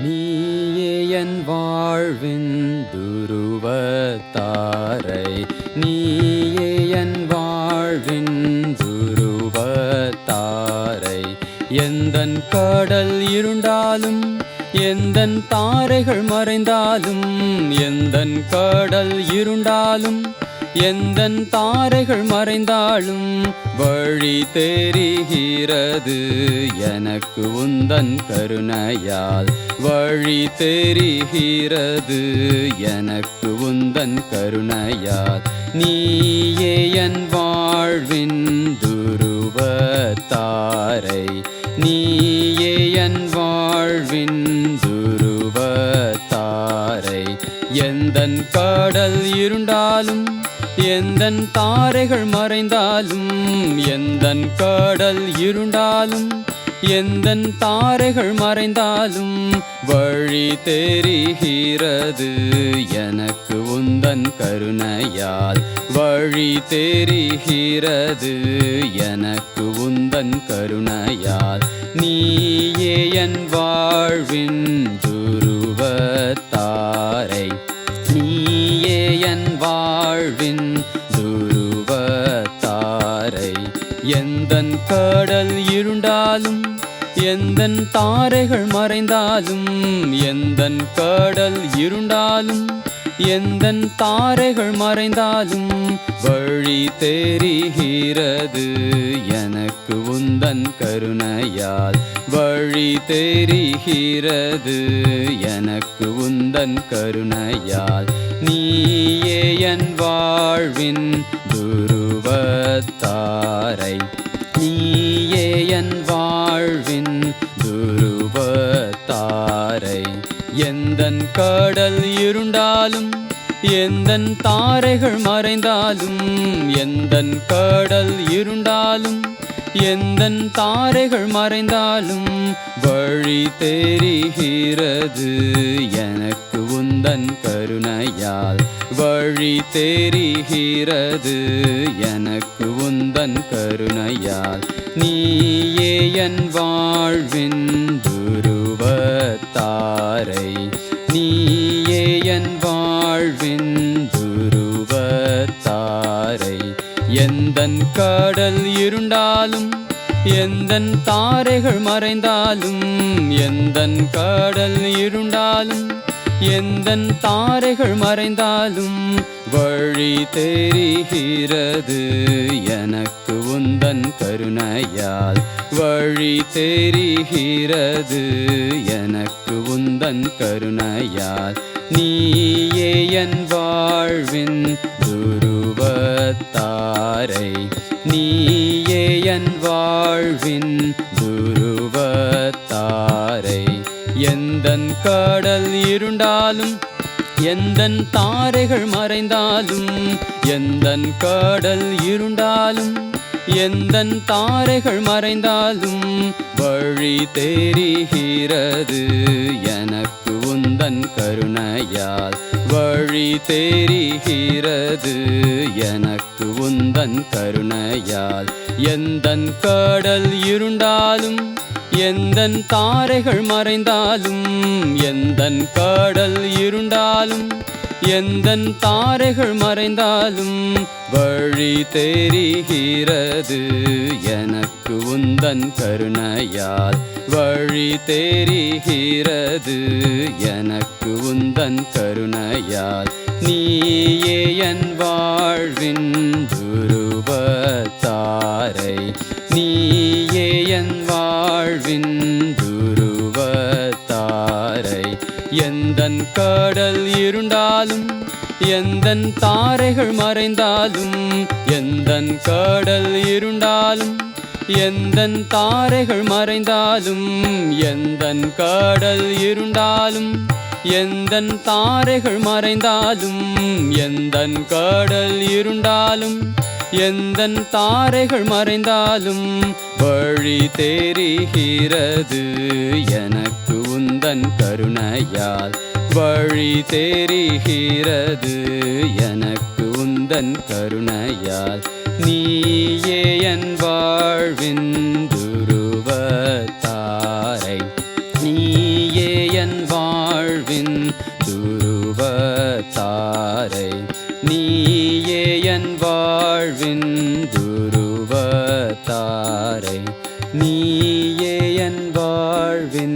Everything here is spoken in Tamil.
நீயே என் வாழ்வின் துருவத்தாரை, நீயே என் வாழ்வின் துருவத்தாரை. எந்தன் கடல் இருண்டாலும், எந்தன் தாரைகள் மறைந்தாலும், எந்தன் கடல் இருண்டாலும், எந்தன் தாரைகள் மறைந்தாலும், வழி தெரிகிறது எனக்கு உந்தன் கருணையால். வழி தெரிகிறது எனக்கு உந்தன் கருணையால். நீயே என் வாழ்வின் துருவத்தாரை, நீயே என் வாழ்வின் துருவத்தாரை. எந்தன் கடல் இருண்டாலும், எந்தன் தாரைகள் மறைந்தாலும், எந்தன் கடல் இருண்டாலும், எந்தன் தாரைகள் மறைந்தாலும், வழி தெரிகிறது எனக்கு உந்தன் கருணையால். வழி தெரிகிறது எனக்கு உந்தன் கருணையால். நீயே என் வாழ்வின் துருவத்தாரை, நீயே என் வாழ்வின் துருவத்தாரை. எந்தன் கடல் இருண்டாலும், எந்தன் தாரைகள் மறைந்தாலும், எந்தன் கடல் இருண்டாலும், எந்தன் தாரைகள் மறைந்தாலும், வழி தெரிகிறது எனக்கு உந்தன் கருணையால். வழி தெரிகிறது எனக்கு உந்தன் கருணையால். நீயே என் வாழ்வின் துருவத்தாரை, நீயே என் வாழ்வின் துருவத்தாரை. எந்தன் கடல் இருண்டாலும், எந்தன் தாரைகள் மறைந்தாலும், எந்தன் கடல் இருண்டாலும், எந்தன் தாரைகள் மறைந்தாலும், வழி தெரிகிறது எனக்கு உந்தன் கருணையால். வழி தெரிகிறது எனக்கு உந்தன் கருணையால். நீயே என் வாழ்வின் துருவத்தாரை, நீயே என் வாழ்வின் துருவத்தாரை. எந்தன் கடல் இருண்டாலும், எந்தன் தாரைகள் மறைந்தாலும், எந்தன் கடல் இருண்டாலும், எந்தன் தாரைகள் மறைந்தாலும், வழி தெரிகிறது எனக்கு உந்தன் கருணையால். வழி தெரிகிறது எனக்கு உந்தன் கருணையால். நீயே என் வாழ்வின் துருவத்தாரை, நீயே என் வாழ்வின் துருவத்தாரை. எந்தன் கடல் இருண்டாலும், எந்தன் தாரைகள் மறைந்தாலும், எந்தன் கடல் இருண்டாலும், எந்தன் தாரைகள் மறைந்தாலும், வழி தெரிகிறது எனக்கு உந்தன் கருணையால். வழி தெரிகிறது எனக்கு உந்தன் கருணையால். எந்தன் கடல் இருண்டாலும், எந்தன் தாரைகள் மறைந்தாலும், எந்தன் கடல் இருண்டாலும், எந்தன் தாரைகள் மறைந்தாலும், வழி தெரிகிறது எனக்கு உந்தன் கருணையால். வழி தெரிகிறது எனக்கு உந்தன் கருணையால். நீயே என் வாழ்வின் துருவத்தாரை, நீயே என் வாழ்வின் துருவத்தாரை. எந்தன் கடல் இருண்டாலும், எந்தன் தாரைகள் மறைந்தாலும், எந்தன் கடல் இருண்டாலும், எந்தன் தாரைகள் மறைந்தாலும், எந்தன் கடல் இருண்டாலும், எந்தன் தாரைகள் மறைந்தாலும், எந்தன் கடல் இருண்டாலும், எந்தன் தாரைகள் மறைந்தாலும், வழி தெரிகிறது எனக்கு உந்தன் கருணையால். வழி தெரிகிறது எனக்கு உந்தன் கருணையால். நீயே என் வாழ்வின் துருவத்தாரை, நீயே என் தாரை நீயே என் வாழ்வின் துருவ தாரை நீயே என் வாழ்வின்